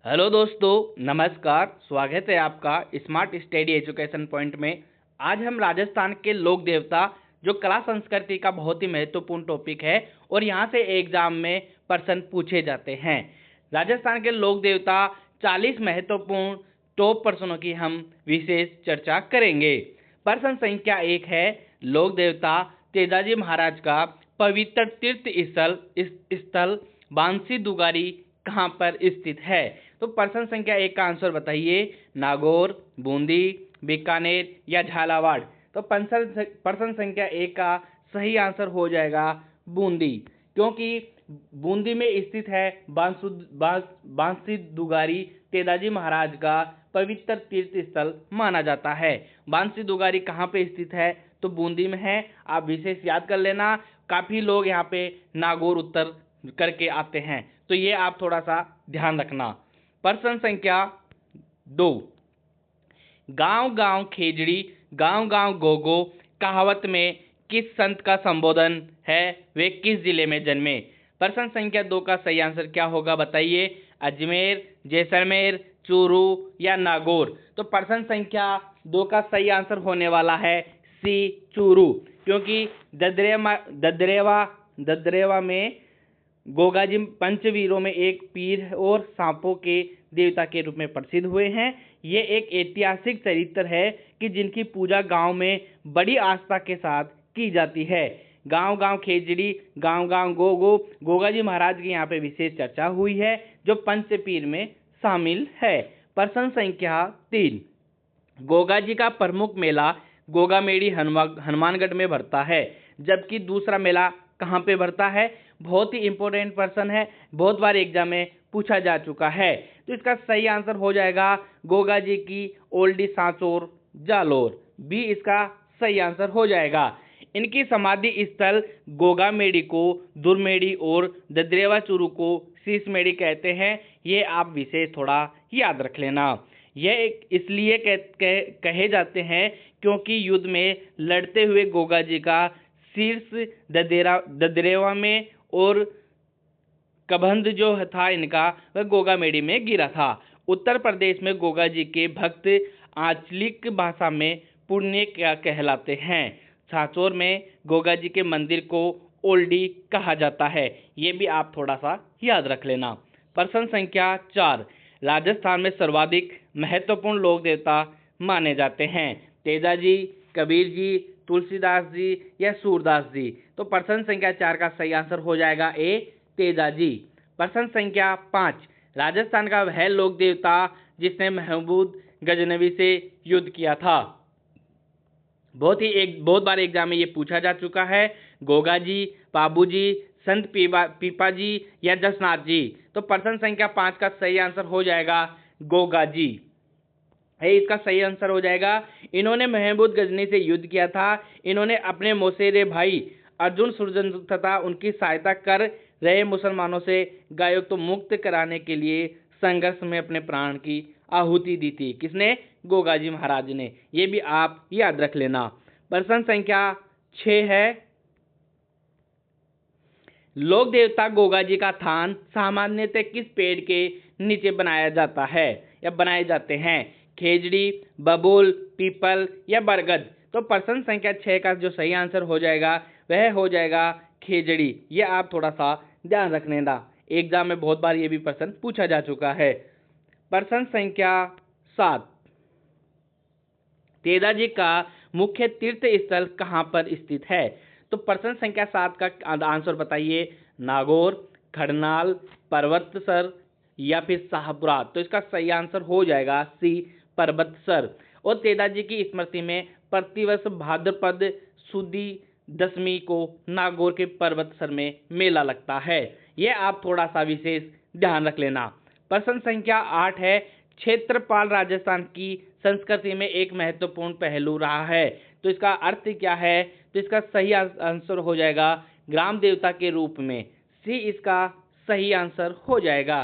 Hello दोस्तों, नमस्कार। स्वागत है आपका स्मार्ट स्टडी एजुकेशन पॉइंट में। आज हम राजस्थान के लोक देवता जो कला संस्कृति का बहुत ही महत्वपूर्ण टॉपिक है और यहाँ से एग्जाम में प्रश्न पूछे जाते हैं। राजस्थान के लोक देवता 40 महत्वपूर्ण टॉप प्रश्नों की हम विशेष चर्चा करेंगे। प्रश्न संख्या 1 है, लोक देवता तेजाजी महाराज का पवित्र तीर्थ स्थल बांसी दुगारी कहाँ पर स्थित है? तो प्रश्न संख्या 1 का आंसर बताइए। नागौर, बूंदी, बीकानेर या झालावाड़? तो प्रश्न संख्या 1 का सही आंसर हो जाएगा बूंदी, क्योंकि बूंदी में स्थित है बांसी दुगारी तेजाजी महाराज का पवित्र तीर्थ स्थल माना जाता है। बांसी दुगारी कहाँ पे स्थित है? तो बूंदी में है। आप विशेष याद कर लेना। काफी लोग यहाँ पे नागौर उत्तर करके आते हैं, तो ये आप थोड़ा सा ध्यान रखना। प्रश्न संख्या 2, गांव गांव खेजड़ी गांव गांव गोगो कहावत में किस संत का संबोधन है? वे किस जिले में जन्मे? प्रश्न संख्या 2 का सही आंसर क्या होगा बताइए। अजमेर, जैसलमेर, चूरू या नागौर? तो प्रश्न संख्या 2 का सही आंसर होने वाला है सी, चूरू, क्योंकि ददरेवा में गोगाजी पंचवीरों में एक पीर और सांपों के देवता के रूप में प्रसिद्ध हुए हैं। ये एक ऐतिहासिक चरित्र है कि जिनकी पूजा गांव में बड़ी आस्था के साथ की जाती है। गांव गांव खेजड़ी गांव गांव गोगो, गोगाजी महाराज की यहाँ पे विशेष चर्चा हुई है जो पंचपीर में शामिल है। प्रश्न संख्या 3, गोगाजी का प्रमुख मेला गोगामेड़ी हनुमानगढ़ में भरता है, जबकि दूसरा मेला कहाँ पे भरता है? बहुत ही इंपॉर्टेंट प्रश्न है, बहुत बार एग्जाम में पूछा जा चुका है। तो इसका सही आंसर हो जाएगा गोगाजी की ओल्डी सांचौर जालोर, बी इसका सही आंसर हो जाएगा। इनकी समाधि स्थल गोगामेड़ी को दुर्मेड़ी और ददरेवा चूरू को शीशमेड़ी कहते हैं। ये आप विशेष थोड़ा याद रख लेना। यह इसलिए कहे जाते हैं क्योंकि युद्ध में लड़ते हुए गोगाजी का शीर्ष ददरेवा में और कबंध जो था इनका वह गोगामेड़ी में गिरा था। उत्तर प्रदेश में गोगाजी के भक्त आंचलिक भाषा में पुण्य कहलाते हैं। सांचौर में गोगाजी के मंदिर को ओल्डी कहा जाता है। ये भी आप थोड़ा सा याद रख लेना। प्रश्न संख्या 4, राजस्थान में सर्वाधिक महत्वपूर्ण लोक देवता माने जाते हैं? तेजाजी, कबीर जी, तुलसीदास जी या सूरदास जी? तो प्रश्न संख्या 4 का सही आंसर हो जाएगा ए, तेजाजी। प्रश्न संख्या 5, राजस्थान का वह लोक देवता जिसने महमूद गजनवी से युद्ध किया था? बहुत बार एग्जाम में ये पूछा जा चुका है। गोगाजी, बाबूजी, संत पीपाजी या जसनाथ जी? तो प्रश्न संख्या 5 का सही आंसर हो जाएगा गोगाजी है, इसका सही आंसर हो जाएगा। इन्होंने महमूद गजनी से युद्ध किया था। इन्होंने अपने मौसेरे भाई अर्जुन सुरजन तथा उनकी सहायता कर रहे मुसलमानों से गायों को मुक्त कराने के लिए संघर्ष में अपने प्राण की आहुति दी थी। किसने? गोगाजी महाराज ने। ये भी आप याद रख लेना। प्रश्न संख्या 6 है, लोक देवता गोगाजी का थान सामान्यतः किस पेड़ के नीचे बनाया जाता है या बनाए जाते हैं? खेजड़ी, बबूल, पीपल या बरगद? तो प्रश्न संख्या 6 का जो सही आंसर हो जाएगा वह हो जाएगा खेजड़ी। ये आप थोड़ा सा ध्यान रख लेना, एग्जाम में बहुत बार ये भी प्रश्न पूछा जा चुका है। प्रश्न संख्या 7, तेजाजी का मुख्य तीर्थ स्थल कहाँ पर स्थित है? तो प्रश्न संख्या 7 का आंसर बताइए। नागौर, खड़नाल, पर्वतसर या फिर शाहपुरा? तो इसका सही आंसर हो जाएगा सी, पर्वतसर। और तेजाजी की स्मृति में प्रतिवर्ष भाद्रपद सुदी दशमी को नागौर के पर्वतसर में मेला लगता है। यह आप थोड़ा सा विशेष ध्यान रख लेना। प्रश्न संख्या 8 है, क्षेत्रपाल राजस्थान की संस्कृति में एक महत्वपूर्ण पहलू रहा है। तो इसका अर्थ क्या है? तो इसका सही आंसर हो जाएगा ग्राम देवता के रूप में, सी इसका सही आंसर हो जाएगा,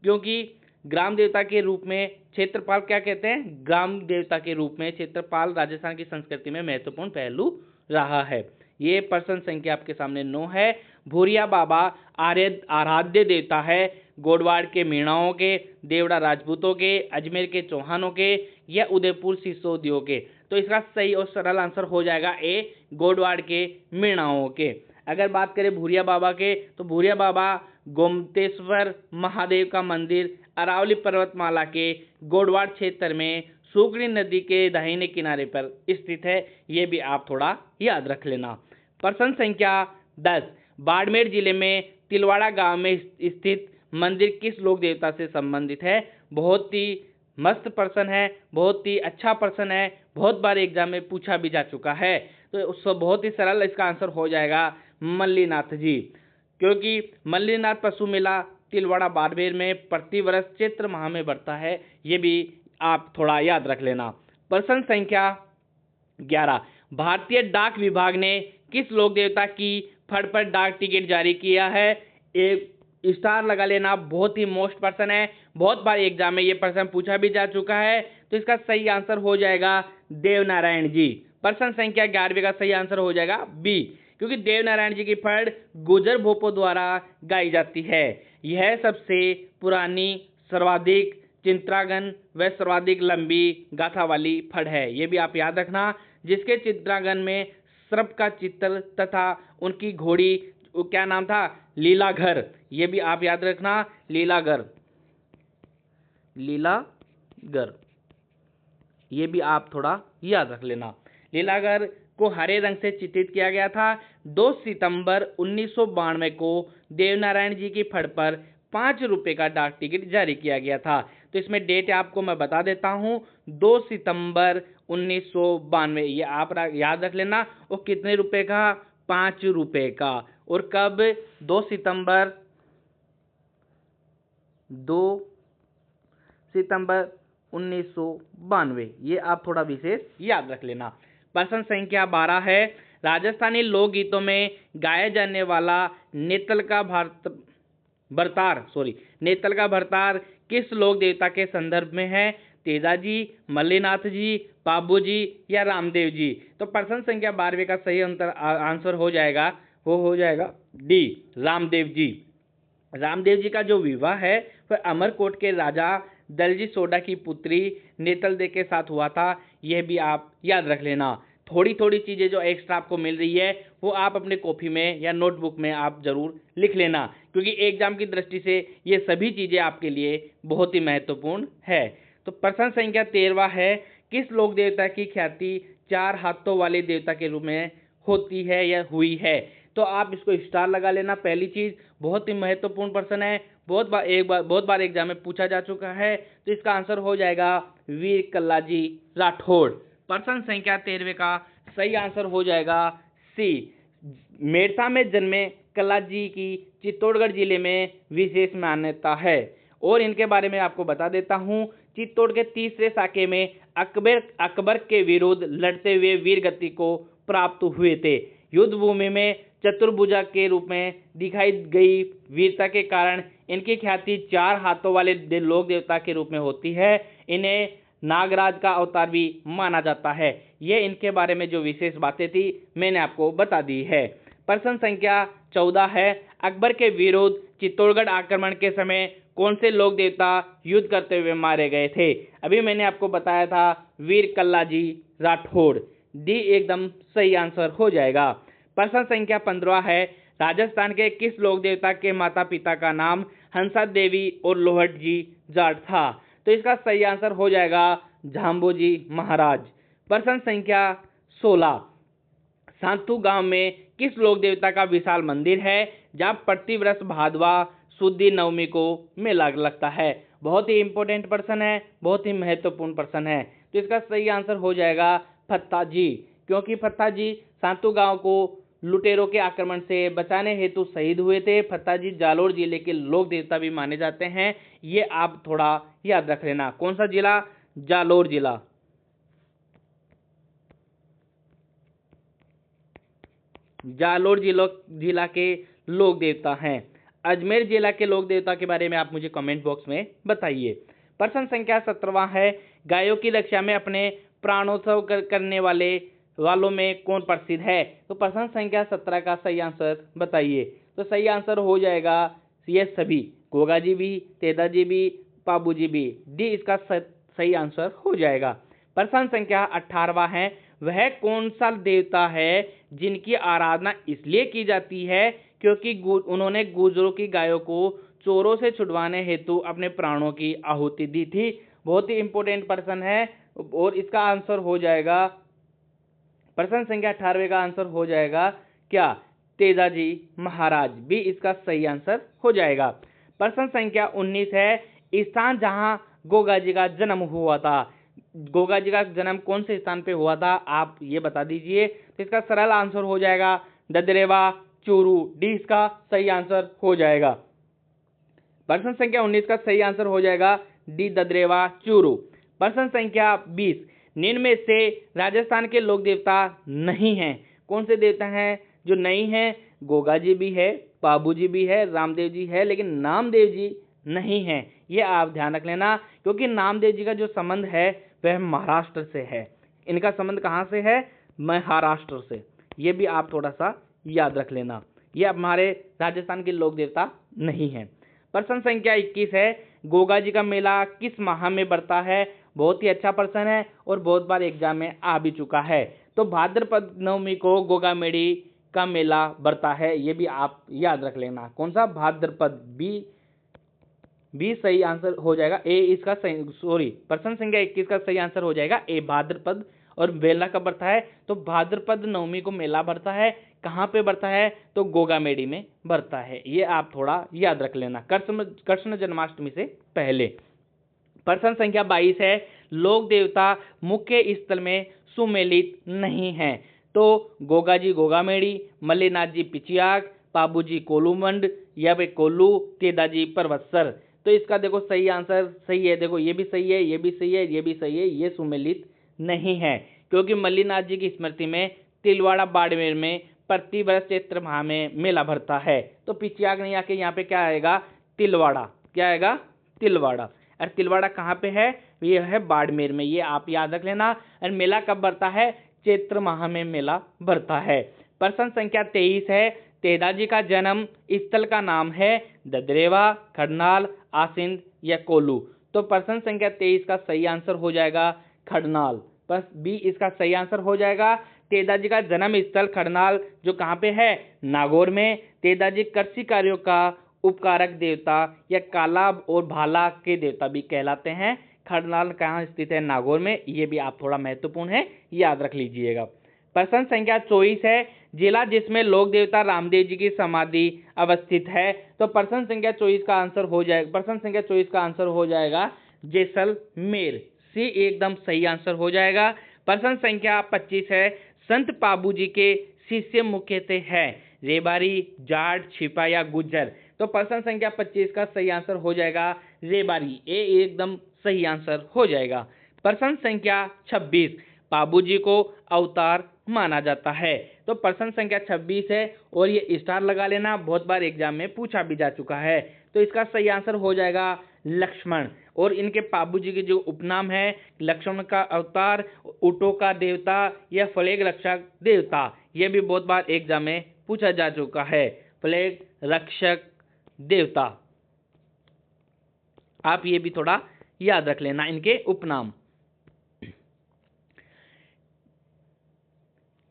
क्योंकि ग्राम देवता के रूप में क्षेत्रपाल क्या कहते हैं? ग्राम देवता के रूप में क्षेत्रपाल राजस्थान की संस्कृति में महत्वपूर्ण पहलू रहा है। ये प्रश्न संख्या आपके सामने 9 है। भूरिया बाबा आराध्य देवता है गोडवाड़ के मीणाओं के, देवड़ा राजपूतों के, अजमेर के चौहानों के या उदयपुर सिसोदियों के। तो इसका सही और सरल आंसर हो जाएगा ए, गोडवाड़ के मीणाओं के। अगर बात करें भूरिया बाबा के, तो भूरिया बाबा गोमतेश्वर महादेव का मंदिर अरावली पर्वतमाला के गोडवाड़ क्षेत्र में सुगड़ी नदी के दाहिने किनारे पर स्थित है। ये भी आप थोड़ा याद रख लेना। प्रश्न संख्या 10, बाड़मेर जिले में तिलवाड़ा गांव में स्थित मंदिर किस लोक देवता से संबंधित है? बहुत ही मस्त प्रश्न है, बहुत ही अच्छा प्रश्न है, बहुत बार एग्जाम में पूछा भी जा चुका है। तो उसको बहुत ही सरल इसका आंसर हो जाएगा मल्लीनाथ जी, क्योंकि मल्लीनाथ पशु मेला तिलवाड़ा बाड़मेर में प्रतिवर्ष चैत्र माह में बढ़ता है। ये भी आप थोड़ा याद रख लेना। प्रश्न संख्या 11, भारतीय डाक विभाग ने किस लोक देवता की फड़ पर डाक टिकट जारी किया है? एक स्टार लगा लेना, बहुत ही मोस्ट प्रश्न है, बहुत बार एग्जाम में ये प्रश्न पूछा भी जा चुका है। तो इसका सही आंसर हो जाएगा देवनारायण जी। प्रश्न संख्या 11 का सही आंसर हो जाएगा बी, क्योंकि देवनारायण जी की फड़ गुजर भोपो द्वारा गाई जाती है। यह सबसे पुरानी, सर्वाधिक चित्रांगन व सर्वाधिक लंबी गाथा वाली फड़ है। ये भी आप याद रखना, जिसके चित्रांगन में सर्प का चित्र तथा उनकी घोड़ी, क्या नाम था, लीलाघर। ये भी आप याद रखना, लीलाघर, लीलाघर, ये भी आप थोड़ा याद रख लेना। लीलाघर को हरे रंग से चित्रित किया गया था। 2 सितंबर 1992 को देवनारायण जी की फड़ पर 5 रुपए का डाक टिकट जारी किया गया था। तो इसमें डेट आपको मैं बता देता हूं, 2 सितंबर 1992, ये आप याद रख लेना। और कितने रुपए का? 5 रुपए का। और कब? 2 सितंबर 1992, ये आप थोड़ा विशेष याद रख लेना। प्रश्न संख्या 12 है, राजस्थानी लोकगीतों में गाया जाने वाला नेतल का भरतार किस लोक देवता के संदर्भ में है? तेजाजी, मल्लीनाथ जी, पाबू जी या रामदेव जी। तो प्रश्न संख्या 12 का सही आंसर हो जाएगा, वो हो जाएगा डी, रामदेव जी। रामदेव जी का जो विवाह है वह अमरकोट के राजा दलजी सोडा की पुत्री नेतल दे के साथ हुआ था। यह भी आप याद रख लेना। थोड़ी थोड़ी चीज़ें जो एक्स्ट्रा आपको मिल रही है वो आप अपने कॉपी में या नोटबुक में आप जरूर लिख लेना, क्योंकि एग्जाम की दृष्टि से ये सभी चीज़ें आपके लिए बहुत ही महत्वपूर्ण है। तो प्रश्न संख्या 13 है, किस लोक देवता की ख्याति 4 हाथों वाले देवता के रूप में होती है या हुई है? तो आप इसको स्टार लगा लेना। पहली चीज़, बहुत ही महत्वपूर्ण प्रश्न है, बहुत बार एग्जाम में पूछा जा चुका है। तो इसका आंसर हो जाएगा वीर कल्लाजी राठौड़। प्रश्न संख्या 13 का सही आंसर हो जाएगा सी, मेड़ता में जन्मे कल्लाजी की चित्तौड़गढ़ जिले में विशेष मान्यता है। और इनके बारे में आपको बता देता हूँ, चित्तौड़ के तीसरे साके में अकबर के विरुद्ध लड़ते हुए वीर गति को प्राप्त हुए थे। युद्ध भूमि में चतुर्भुजा के रूप में दिखाई गई वीरता के कारण इनकी ख्याति 4 हाथों वाले लोक देवता के रूप में होती है। इन्हें नागराज का अवतार भी माना जाता है। ये इनके बारे में जो विशेष बातें थी मैंने आपको बता दी है। प्रश्न संख्या 14 है, अकबर के विरुद्ध चित्तौड़गढ़ आक्रमण के समय कौन से लोक देवता युद्ध करते हुए मारे गए थे? अभी मैंने आपको बताया था वीर कल्लाजी राठौड़। डी एकदम सही आंसर हो जाएगा। प्रश्न संख्या 15 है, राजस्थान के किस लोक देवता के माता पिता का नाम हंसा देवी और लोहट जी जाट था? तो इसका सही आंसर हो जाएगा झाम्बोजी महाराज। प्रश्न संख्या 16, सांतू गांव में किस लोक देवता का विशाल मंदिर है जहां प्रतिवर्ष भादवा शुद्धि नवमी को मेला लगता है? बहुत ही इंपॉर्टेंट प्रश्न है, बहुत ही महत्वपूर्ण प्रश्न है। तो इसका सही आंसर हो जाएगा फत्ता जी, क्योंकि फत्ता जी सांतू गांव को लुटेरों के आक्रमण से बचाने हेतु शहीद हुए थे। फत्ता जी जालोर जिले के लोक देवता भी माने जाते हैं। ये आप थोड़ा याद रख लेना। कौन सा जिला? जालोर जिला। जालोर जिला के लोक देवता हैं। अजमेर जिला के लोक देवता के बारे में आप मुझे कमेंट बॉक्स में बताइए। प्रश्न संख्या 17 है, गायों की रक्षा में अपने प्राणोत्सव करने वालों में कौन प्रसिद्ध है? तो प्रश्न संख्या 17 का सही आंसर बताइए। तो सही आंसर हो जाएगा ये सभी, गोगा जी भी, तेजा जी भी, पाबू जी भी। डी इसका सही आंसर हो जाएगा। प्रश्न संख्या 18वां है, वह कौन सा देवता है जिनकी आराधना इसलिए की जाती है क्योंकि उन्होंने गुजरों की गायों को चोरों से छुड़वाने हेतु अपने प्राणों की आहुति दी थी। बहुत ही इंपॉर्टेंट प्रश्न है और इसका आंसर हो जाएगा, प्रश्न संख्या 18वें का आंसर हो जाएगा क्या, तेजाजी महाराज। भी इसका सही आंसर हो जाएगा। प्रश्न संख्या 19 है, स्थान जहां गोगा जी का जन्म हुआ था। गोगा जी का जन्म कौन से स्थान पे हुआ था, आप ये बता दीजिए। तो इसका सरल आंसर हो जाएगा ददरेवा चूरू। डी इसका सही आंसर हो जाएगा। प्रश्न संख्या 19 का सही आंसर हो जाएगा डी ददरेवा चूरू। प्रश्न संख्या 20, निम्न में से राजस्थान के लोक देवता नहीं हैं। कौन से देवता हैं जो नहीं हैं? गोगा जी भी है, पाबू जी भी है, रामदेव जी है, लेकिन नामदेव जी नहीं है। ये आप ध्यान रख लेना, क्योंकि नामदेव जी का जो संबंध है वह महाराष्ट्र से है। इनका संबंध कहाँ से है? महाराष्ट्र से। ये भी आप थोड़ा सा याद रख लेना। ये हमारे राजस्थान के लोक देवता नहीं है। प्रश्न संख्या 21 है, गोगा जी का मेला किस माह में बढ़ता है? बहुत ही अच्छा प्रश्न है और बहुत बार एग्जाम में आ भी चुका है। तो भाद्रपद नवमी को गोगा मेड़ी का मेला बढ़ता है। ये भी आप याद रख लेना। कौन सा? भाद्रपद। बी सही आंसर हो जाएगा। ए इसका सही, सॉरी, प्रश्न संख्या 21 का सही आंसर हो जाएगा ए, भाद्रपद। और मेला कब बढ़ता है? तो भाद्रपद नवमी को मेला बढ़ता है। कहाँ पे बढ़ता है? तो गोगामेड़ी में बढ़ता है। ये आप थोड़ा याद रख लेना कृष्ण जन्माष्टमी से पहले। प्रश्न संख्या 22 है, लोक देवता मुख्य स्थल में सुमेलित नहीं है। तो गोगा जी गोगामेड़ी, मल्लीनाथ जी पिचियाग, पाबू जी कोलूमंड या फिर कोल्लू, तेदा जी परवत्सर। तो इसका देखो सही आंसर सही है। देखो ये भी सही है, ये भी सही है, ये भी सही है। ये सुमेलित नहीं है, क्योंकि मल्लीनाथ जी की स्मृति में तिलवाड़ा बाड़मेर में प्रति वर्ष चैत्र माह में मेला भरता है। तो पिचियाग नहीं आके यहाँ पे क्या आएगा? तिलवाड़ा। क्या आएगा? तिलवाड़ा। और तिलवाड़ा कहाँ पे है? ये है बाड़मेर में। ये आप याद रख लेना। और मेला कब भरता है? चैत्र माह में मेला भरता है। प्रश्न संख्या 23 है, तेजा जी का जन्म स्थल का नाम है ददरेवा, खडनाल, आसिंद या कोल्लू। तो प्रश्न संख्या 23 का सही आंसर हो जाएगा खडनाल। बस बी इसका सही आंसर हो जाएगा। तेजा जी का जन्म स्थल खडनाल जो कहाँ पे है? नागौर में। तेजा जी कृषि कार्यों का उपकारक देवता या काला और भाला के देवता भी कहलाते हैं। खडनाल कहाँ स्थित है? नागौर में। ये भी आप थोड़ा महत्वपूर्ण है, याद रख लीजिएगा। प्रश्न संख्या 24 है, जिला जिसमें लोक देवता रामदेव जी की समाधि अवस्थित है। तो प्रश्न संख्या 24 का आंसर हो जाएगा, प्रश्न संख्या 24 का आंसर हो जाएगा जैसलमेर। सी एकदम सही आंसर हो जाएगा। प्रश्न संख्या 25 है, संत पाबू जी के शिष्य मुख्यतः है रेबारी, जाट, छिपा या गुज्जर। तो प्रश्न संख्या 25 का सही आंसर हो जाएगा रेबारी। ए एकदम सही आंसर हो जाएगा। प्रश्न संख्या 26, पाबू जी को अवतार माना जाता है। तो प्रश्न संख्या 26 है और ये स्टार लगा लेना, बहुत बार एग्जाम में पूछा भी जा चुका है। तो इसका सही आंसर हो जाएगा लक्ष्मण। और इनके पाबू जी के जो उपनाम है, लक्ष्मण का अवतार, ऊँटों का देवता या फ्लैग रक्षक देवता। यह भी बहुत बार एग्जाम में पूछा जा चुका है, फ्लैग रक्षक देवता। आप ये भी थोड़ा याद रख लेना इनके उपनाम।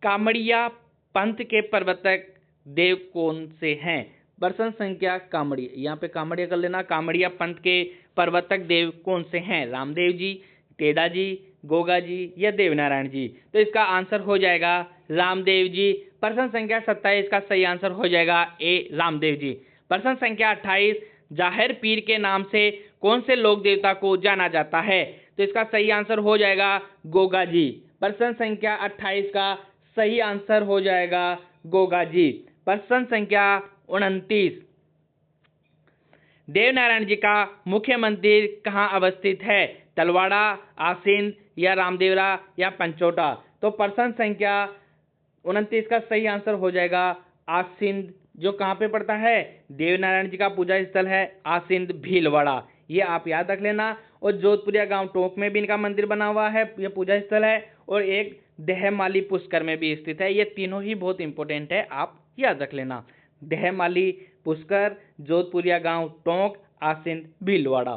कामड़िया पंथ के प्रवर्तक देव कौन से हैं? प्रश्न संख्या कामड़िया, यहाँ पे कामड़िया कर लेना। कामड़िया पंथ के प्रवर्तक देव कौन से हैं? रामदेव जी, तेजा जी, गोगा जी या देवनारायण जी। तो इसका आंसर हो जाएगा रामदेव जी। प्रश्न संख्या 27 का सही आंसर हो जाएगा ए, रामदेव जी। प्रश्न संख्या 28, जाहिर पीर के नाम से कौन से लोक देवता को जाना जाता है? तो इसका सही आंसर हो जाएगा गोगा जी। प्रश्न संख्या 28 का सही आंसर हो जाएगा गोगा जी। प्रश्न संख्या 29, देवनारायण जी का मुख्य मंदिर कहाँ अवस्थित है? तलवाड़ा, आसिंद या रामदेवरा या पंचोटा। तो प्रश्न संख्या 29 का सही आंसर हो जाएगा आसिंद, जो कहाँ पे पड़ता है? देवनारायण जी का पूजा स्थल है आसिंद भीलवाड़ा। ये आप याद रख लेना। और जोधपुरिया गांव टोंक में भी इनका मंदिर बना हुआ है, यह पूजा स्थल है। और एक देहमाली पुष्कर में भी स्थित है। ये तीनों ही बहुत इंपॉर्टेंट है, आप याद रख लेना। दहमाली, पुष्कर, जोधपुरिया गांव, टोंक, आसिंद, भीलवाड़ा।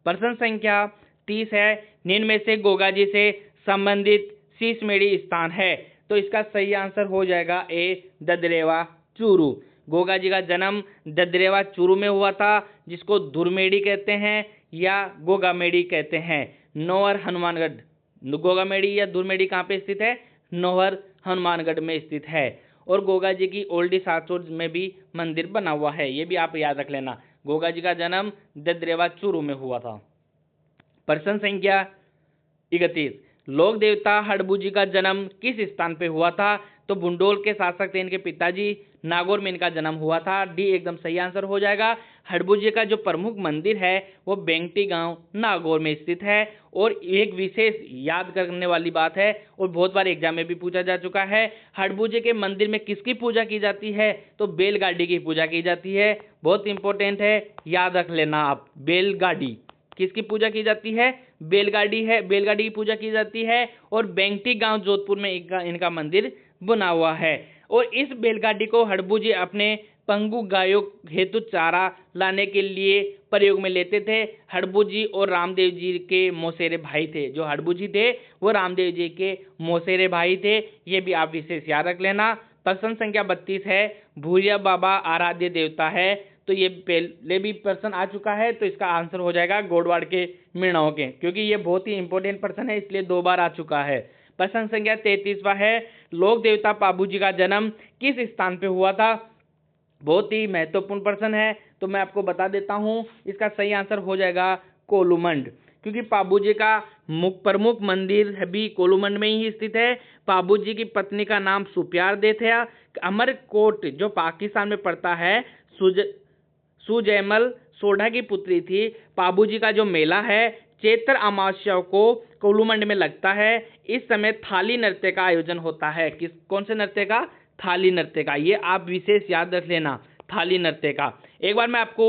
प्रश्न संख्या 30 है, निम्न में से गोगाजी से संबंधित शीशमेड़ी स्थान है। तो इसका सही आंसर हो जाएगा ए, ददरेवा चूरू। गोगाजी का जन्म ददरेवा चूरू में हुआ था, जिसको धुरमेड़ी कहते हैं या गोगामेड़ी कहते हैं। नौहर हनुमानगढ़, गोगामेड़ी या धुरमेड़ी कहाँ पे स्थित है? नौहर हनुमानगढ़ में स्थित है। और गोगा जी की ओल्डी सासोर में भी मंदिर बना हुआ है, ये भी आप याद रख लेना। गोगा जी का जन्म ददरेवा चूरू में हुआ था। प्रश्न संख्या 31, लोक देवता हड़बू जी का जन्म किस स्थान पे हुआ था? तो बुंडोल के शासक थे इनके पिताजी, नागौर में इनका जन्म हुआ था। डी एकदम सही आंसर हो जाएगा। हड़बू जी का जो प्रमुख मंदिर है वो बेंगटी गांव, नागौर में स्थित है। और एक विशेष याद करने वाली बात है और बहुत बार एग्जाम में भी पूछा जा चुका है, हड़बू जी के मंदिर में किसकी पूजा की जाती है? तो बैलगाड़ी की पूजा की जाती है। बहुत इंपॉर्टेंट है, याद रख लेना आप। बैलगाड़ी किसकी पूजा की जाती है? बैलगाड़ी है, बैलगाड़ी की पूजा की जाती है। और बेंगटी गांव जोधपुर में इनका मंदिर बना हुआ है। और इस बैलगाड़ी को हड़बू जी अपने पंगु गायों हेतु चारा लाने के लिए प्रयोग में लेते थे। हड़बू जी और रामदेव जी के मौसेरे भाई थे। जो हड़बू जी थे वो रामदेव जी के मौसेरे भाई थे, ये भी आप विशेष याद रख लेना। प्रश्न संख्या 32 है, भूरिया बाबा आराध्य देवता है। तो ये पहले भी प्रश्न आ चुका है, तो इसका आंसर हो जाएगा गोडवाड़ के मीणाओं के, क्योंकि ये बहुत ही इंपॉर्टेंट प्रश्न है, इसलिए 2 बार आ चुका है। प्रश्न संख्या 33वां है, लोक देवता पाबू जी का जन्म किस स्थान पे हुआ था? बहुत ही महत्वपूर्ण प्रश्न है, तो मैं आपको बता देता हूं। इसका सही आंसर हो जाएगा कोलूमंड, क्योंकि पाबू जी का प्रमुख मंदिर भी कोलूमंड में ही स्थित है। पाबू जी की पत्नी का नाम सुप्यार दे था। अमरकोट जो पाकिस्तान में पड़ता है, सुजैमल सोढ़ा की पुत्री थी। पाबू जी का जो मेला है चैत्र अमावस्या को कोलूमंड में लगता है। इस समय थाली नृत्य का आयोजन होता है। कौन से नृत्य का? थाली नृत्य का। ये आप विशेष याद रख लेना, थाली नृत्य का। एक बार मैं आपको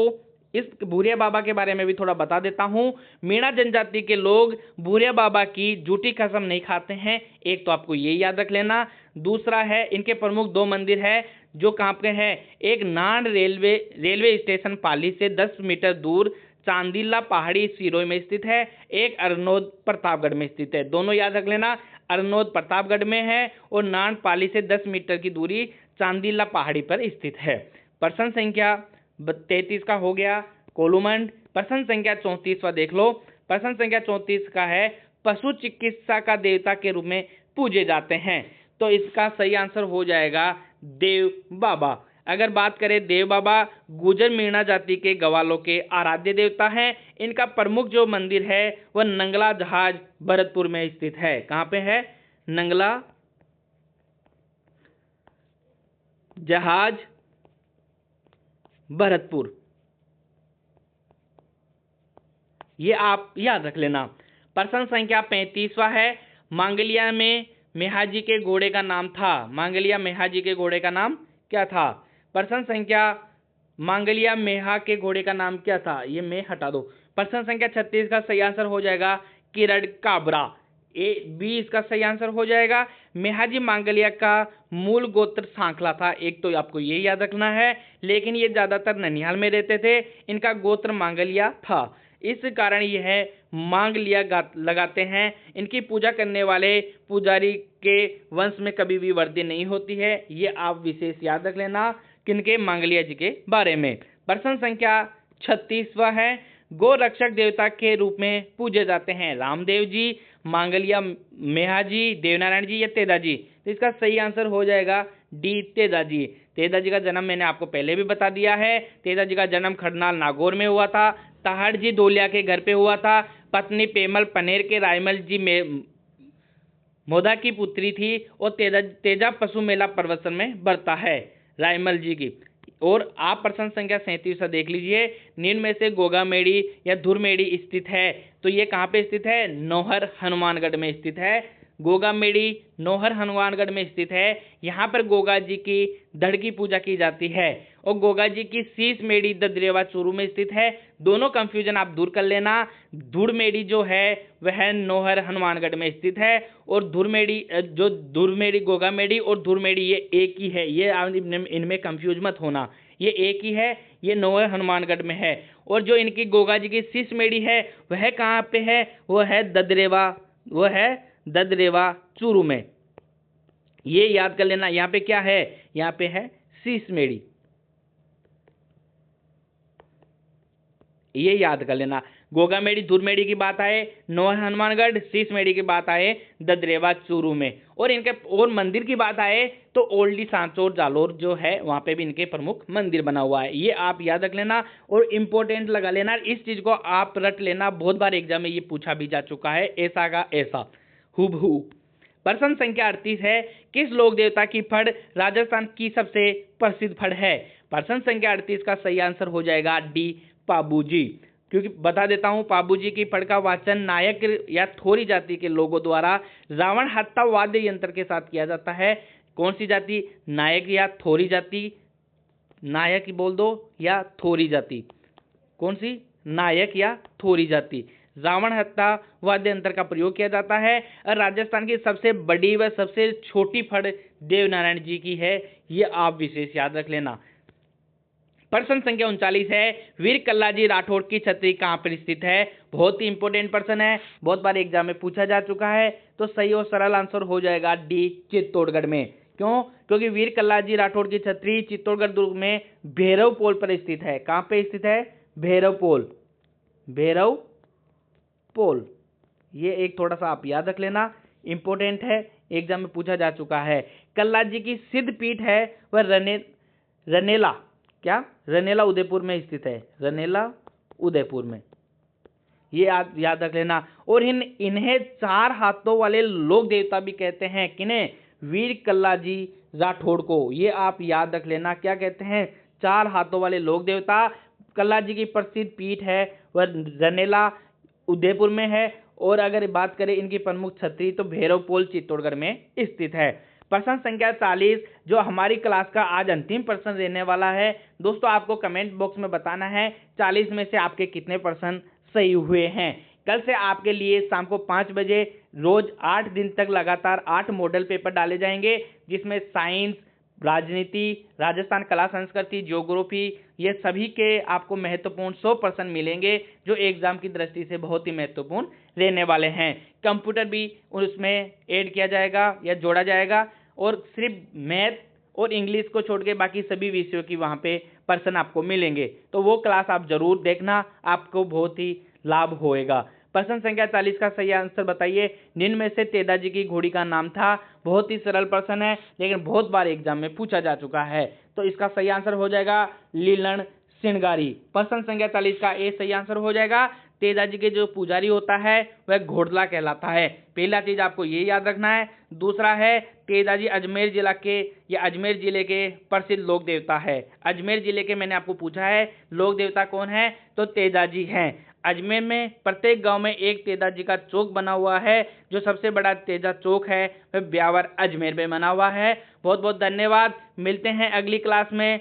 इस भूरिया बाबा के बारे में भी थोड़ा बता देता हूँ। मीणा जनजाति के लोग भूरिया बाबा की जूठी कसम नहीं खाते हैं, एक तो आपको ये याद रख लेना। दूसरा है, इनके प्रमुख 2 मंदिर है जो कहाँ पे है। एक नान रेलवे स्टेशन पाली से 10 मीटर दूर चांदीला पहाड़ी सिरोही में स्थित है। एक अरनोद प्रतापगढ़ में स्थित है। दोनों याद रख लेना, अरनोद प्रतापगढ़ में है और नान पाली से 10 मीटर की दूरी चांदीला पहाड़ी पर स्थित है। प्रश्न संख्या 33 का हो गया कोलूमंड। प्रश्न संख्या 34वां देख लो। प्रश्न संख्या 34 का है, पशु चिकित्सा का देवता के रूप में पूजे जाते हैं। तो इसका सही आंसर हो जाएगा देव बाबा। अगर बात करें देव बाबा, गुजर मीणा जाति के गवालों के आराध्य देवता हैं। इनका प्रमुख जो मंदिर है वह नंगला जहाज भरतपुर में स्थित है। कहाँ पे है? नंगला जहाज भरतपुर, ये आप याद रख लेना। प्रश्न संख्या 35वां है, मांगलिया में मेहाजी के घोड़े का नाम था। मांगलिया मेहाजी के घोड़े का नाम क्या था? प्रश्न संख्या मांगलिया मेहा के घोड़े का नाम क्या था? ये मैं हटा दो। प्रश्न संख्या 36 का सही आंसर हो जाएगा किरण काबरा। ए बी इसका सही आंसर हो जाएगा। मेहाजी मांगलिया का मूल गोत्र सांखला था, एक तो आपको ये याद रखना है, लेकिन ये ज्यादातर ननिहाल में रहते थे। इनका गोत्र मांगलिया था, इस कारण यह मांगलिया लगाते हैं। इनकी पूजा करने वाले पुजारी के वंश में कभी भी वृद्धि नहीं होती है, ये आप विशेष याद रख लेना किनके? मांगलिया जी के बारे में। प्रश्न संख्या 36वां है, गो रक्षक देवता के रूप में पूजे जाते हैं रामदेव जी, मांगलिया मेहा जी, देवनारायण जी या तेजा जी? तो इसका सही आंसर हो जाएगा डी, तेजा जी। तेजा जी का जन्म मैंने आपको पहले भी बता दिया है। तेजा जी का जन्म खड़नाल नागौर में हुआ था। ताहड़ जी डोलिया के घर पे हुआ था। पत्नी पेमल पनेर के रायमल जी में मोदा की पुत्री थी। और तेजा पशु मेला प्रवचन में बढ़ता है रायमल जी की। और आप प्रश्न संख्या 37 देख लीजिए, निम्न में से गोगामेड़ी या धुरमेड़ी स्थित है। तो ये कहाँ पे स्थित है? नौहर हनुमानगढ़ में स्थित है। गोगामेड़ी नौहर हनुमानगढ़ में स्थित है। यहाँ पर गोगा जी की धड़ की पूजा की जाती है। और गोगा जी की शीश मेड़ी ददरेवा चूरू में स्थित है। दोनों कंफ्यूजन आप दूर कर लेना। धुड़मेड़ी जो है वह नौहर हनुमानगढ़ में स्थित है और धुड़मेड़ी गोगामेड़ी और धुड़मेड़ी ये एक ही है। ये इनमें कंफ्यूज मत होना, ये एक ही है, ये नौहर हनुमानगढ़ में है। और जो इनकी गोगा जी की शीश मेड़ी है वह कहाँ पे है? वो है ददरेवा चूरू में। ये याद कर लेना। यहाँ पे क्या है? यहाँ पे है शीश मेड़ी, ये याद कर लेना। गोगामेड़ी धुड़मेड़ी की बात आए नौहर हनुमानगढ़, शीश मेड़ी की बात आए ददरेवा चूरू में। और इनके और मंदिर की बात आए तो ओल्डी सांचौर जालोर जो है वहां पे भी इनके प्रमुख मंदिर बना हुआ है। ये आप याद रख लेना और इंपॉर्टेंट लगा लेना। इस चीज को आप रट लेना, बहुत बार एग्जाम में ये पूछा भी जा चुका है, ऐसा का ऐसा हुबहू। प्रश्न संख्या 38 है, किस लोक देवता की फड़ राजस्थान की सबसे प्रसिद्ध फड़ है? प्रश्न संख्या 38 का सही आंसर हो जाएगा डी, पाबूजी। क्योंकि बता देता हूं, पाबूजी की फड़ का वाचन नायक या थोरी जाति के लोगों द्वारा रावण हत्ता वाद्य यंत्र के साथ किया जाता है। कौन सी जाति? नायक या थोरी जाति। नायक बोल दो या थोरी जाति। कौन सी? नायक या थोरी जाति। रावण हत्ता वाद्य यंत्र का प्रयोग किया जाता है। और राजस्थान की सबसे बड़ी व सबसे छोटी फड़ देवनारायण जी की है, ये आप विशेष याद रख लेना। प्रश्न संख्या 39 है, वीर कल्लाजी राठौड़ की छतरी कहाँ पर स्थित है? बहुत ही इंपॉर्टेंट प्रश्न है, बहुत बार एग्जाम में पूछा जा चुका है। तो सही और सरल आंसर हो जाएगा डी, चित्तौड़गढ़ में। क्यों? क्योंकि वीर कल्लाजी राठौड़ की छतरी चित्तौड़गढ़ दुर्ग में भैरव पोल पर स्थित है। कहाँ पे स्थित है? भैरव पोल। ये एक थोड़ा सा आप याद रख लेना, इंपॉर्टेंट है, एग्जाम में पूछा जा चुका है। कल्लाजी की सिद्ध पीठ है वह रनेला उदयपुर में स्थित है। रनेला उदयपुर में, ये आप याद रख लेना। और इन्हें 4 हाथों वाले लोक देवता भी कहते हैं। किन्हें? वीर कल्लाजी राठौड़ को। ये आप याद रख लेना, क्या कहते हैं? 4 हाथों वाले लोक देवता। कल्लाजी की प्रसिद्ध पीठ है वह रनेला उदयपुर में है। और अगर बात करें इनकी प्रमुख छतरी तो भैरव पोल चित्तौड़गढ़ में स्थित है। प्रश्न संख्या 40 जो हमारी क्लास का आज अंतिम प्रश्न रहने वाला है। दोस्तों आपको कमेंट बॉक्स में बताना है 40 में से आपके कितने प्रश्न सही हुए हैं। कल से आपके लिए शाम को 5 बजे रोज 8 दिन तक लगातार 8 मॉडल पेपर डाले जाएंगे, जिसमें साइंस, राजनीति, राजस्थान कला संस्कृति, ज्योग्राफी, ये सभी के आपको महत्वपूर्ण 100% मिलेंगे जो एग्जाम की दृष्टि से बहुत ही महत्वपूर्ण रहने वाले हैं। कंप्यूटर भी उसमें ऐड किया जाएगा या जोड़ा जाएगा। और सिर्फ मैथ और इंग्लिश को छोड़ के बाकी सभी विषयों की वहाँ पे पर्सन आपको मिलेंगे। तो वो क्लास आप जरूर देखना, आपको बहुत ही लाभ होएगा। प्रश्न संख्या 40 का सही आंसर बताइए। निम्न में से तेदाजी की घोड़ी का नाम था? बहुत ही सरल प्रश्न है, लेकिन बहुत बार एग्जाम में पूछा जा चुका है। तो इसका सही आंसर हो जाएगा लीलन सिंगारी। प्रश्न संख्या 40 का ए सही आंसर हो जाएगा। तेजाजी के जो पुजारी होता है वह घोड़ला कहलाता है। पहला चीज आपको ये याद रखना है। दूसरा है तेजाजी अजमेर जिले के प्रसिद्ध लोक देवता है। अजमेर जिले के मैंने आपको पूछा है लोक देवता कौन है, तो तेजाजी हैं। अजमेर में प्रत्येक गांव में एक तेजाजी का चौक बना हुआ है। जो सबसे बड़ा तेजा चौक है वह ब्यावर अजमेर में बना हुआ है। बहुत बहुत धन्यवाद, मिलते हैं अगली क्लास में।